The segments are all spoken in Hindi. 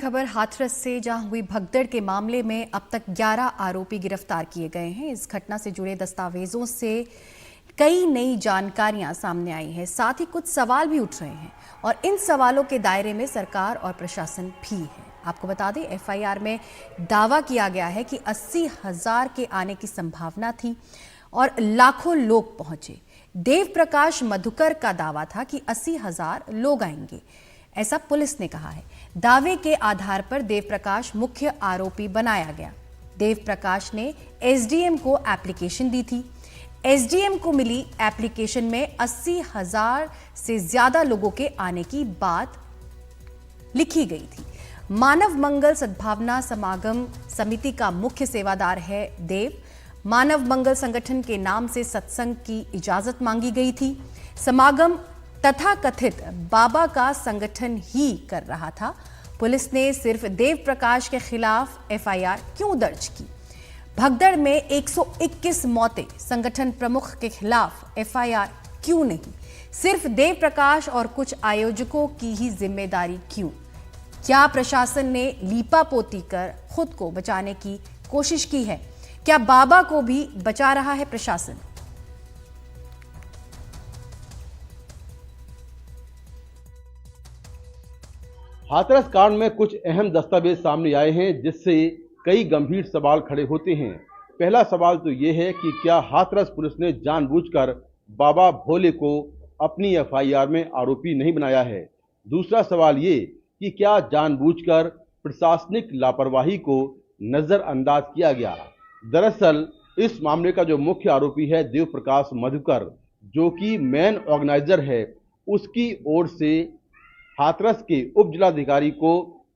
खबर हाथरस से, जहां हुई भगदड़ के मामले में अब तक 11 आरोपी गिरफ्तार किए गए हैं। इस घटना से जुड़े दस्तावेजों से कई नई जानकारियां सामने आई हैं, साथ ही कुछ सवाल भी उठ रहे हैं और इन सवालों के दायरे में सरकार और प्रशासन भी है। आपको बता दें, एफआईआर में दावा किया गया है कि 80,000 के आने की संभावना थी और लाखों लोग पहुंचे। देव प्रकाश मधुकर का दावा था कि 80,000 लोग आएंगे, ऐसा पुलिस ने कहा है। दावे के आधार पर देव प्रकाश मुख्य आरोपी बनाया गया। देव प्रकाश ने एसडीएम को एप्लीकेशन दी थी। एसडीएम को मिली एप्लीकेशन में 80,000 से ज्यादा लोगों के आने की बात लिखी गई थी। मानव मंगल सद्भावना समागम समिति का मुख्य सेवादार है देव। मानव मंगल संगठन के नाम से सत्संग की इजाजत मांगी गई थी। समागम तथाकथित बाबा का संगठन ही कर रहा था। पुलिस ने सिर्फ देव प्रकाश के खिलाफ एफआईआर क्यों दर्ज की? भगदड़ में 121 मौतें, संगठन प्रमुख के खिलाफ एफआईआर क्यों नहीं? सिर्फ देव प्रकाश और कुछ आयोजकों की ही जिम्मेदारी क्यों? क्या प्रशासन ने लीपापोती कर खुद को बचाने की कोशिश की है? क्या बाबा को भी बचा रहा है प्रशासन? हाथरस कांड में कुछ अहम दस्तावेज सामने आए हैं, जिससे कई गंभीर सवाल खड़े होते हैं। पहला सवाल तो यह है कि क्या हाथरस पुलिस ने जानबूझकर बाबा भोले को अपनी एफआईआर में आरोपी नहीं बनाया है? दूसरा सवाल ये कि क्या जानबूझकर प्रशासनिक लापरवाही को नजरअंदाज किया गया? दरअसल इस मामले का जो मुख्य आरोपी है देव प्रकाश मधुकर, जो कि मेन ऑर्गेनाइजर है, उसकी ओर से हाथरस के उप जिलाधिकारी को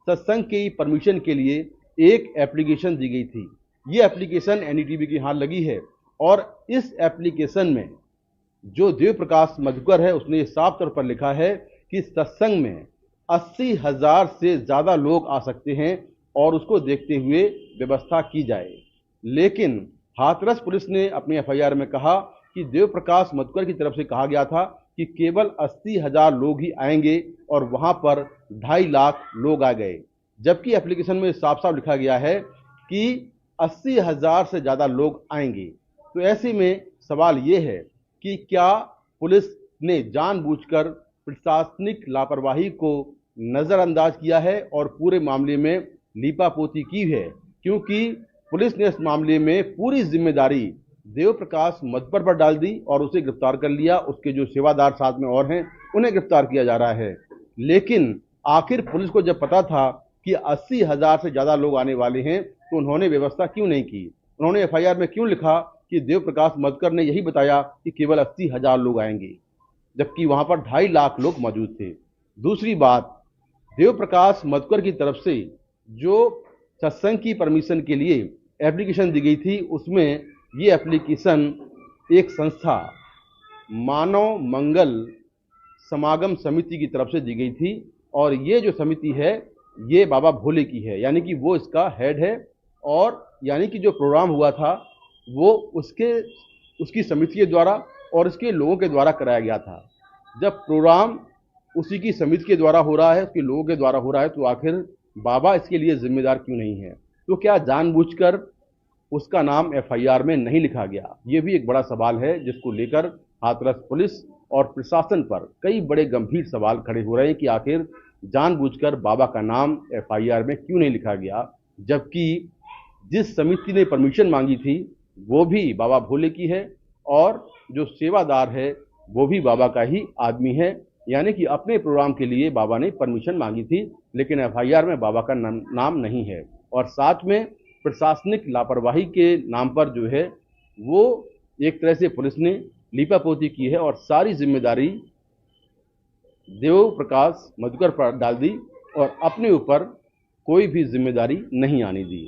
सत्संग की परमिशन के लिए एक एप्लीकेशन दी गई थी। ये एप्लीकेशन एनडीटीवी के हाथ लगी है और इस एप्लीकेशन में जो देव प्रकाश मधुकर है, उसने साफ तौर पर लिखा है कि सत्संग में 80,000 से ज़्यादा लोग आ सकते हैं और उसको देखते हुए व्यवस्था की जाए। लेकिन हाथरस पुलिस ने अपनी एफआईआर में कहा कि देव प्रकाश मधुकर की तरफ से कहा गया था कि केवल 80,000 लोग ही आएंगे और वहां पर 2.5 लाख लोग आ गए, जबकि एप्लीकेशन में साफ साफ लिखा गया है कि 80,000 से ज़्यादा लोग आएंगे। तो ऐसे में सवाल ये है कि क्या पुलिस ने जानबूझकर प्रशासनिक लापरवाही को नज़रअंदाज किया है और पूरे मामले में लीपापोती की है? क्योंकि पुलिस ने इस मामले में पूरी जिम्मेदारी देव प्रकाश मधुकर पर डाल दी और उसे गिरफ्तार कर लिया। उसके जो सेवादार साथ में और हैं, उन्हें गिरफ्तार किया जा रहा है। लेकिन आखिर पुलिस को जब पता था कि 80,000 से ज़्यादा लोग आने वाले हैं, तो उन्होंने व्यवस्था क्यों नहीं की? उन्होंने एफआईआर में क्यों लिखा कि देव प्रकाश मधुकर ने यही बताया कि केवल 80,000 लोग आएंगे, जबकि वहां पर 2.5 लाख लोग मौजूद थे? दूसरी बात, देव प्रकाश मधुकर की तरफ से जो सत्संग की परमिशन के लिए एप्लीकेशन दी गई थी, उसमें ये एप्लीकेशन एक संस्था मानव मंगल समागम समिति की तरफ से दी गई थी और ये जो समिति है ये बाबा भोले की है, यानी कि वो इसका हेड है और यानी कि जो प्रोग्राम हुआ था वो उसकी समिति के द्वारा और इसके लोगों के द्वारा कराया गया था। जब प्रोग्राम उसी की समिति के द्वारा हो रहा है, उसके लोगों के द्वारा हो रहा है, तो आखिर बाबा इसके लिए जिम्मेदार क्यों नहीं है? तो क्या जानबूझकर उसका नाम एफआईआर में नहीं लिखा गया? ये भी एक बड़ा सवाल है, जिसको लेकर हाथरस पुलिस और प्रशासन पर कई बड़े गंभीर सवाल खड़े हो रहे हैं कि आखिर जानबूझकर बाबा का नाम एफआईआर में क्यों नहीं लिखा गया, जबकि जिस समिति ने परमिशन मांगी थी वो भी बाबा भोले की है और जो सेवादार है वो भी बाबा का ही आदमी है। यानी कि अपने प्रोग्राम के लिए बाबा ने परमिशन मांगी थी, लेकिन एफआईआर में बाबा का नाम नहीं है। और साथ में प्रशासनिक लापरवाही के नाम पर जो है वो एक तरह से पुलिस ने लीपापोती की है और सारी जिम्मेदारी देव प्रकाश मधुकर पर डाल दी और अपने ऊपर कोई भी जिम्मेदारी नहीं आने दी।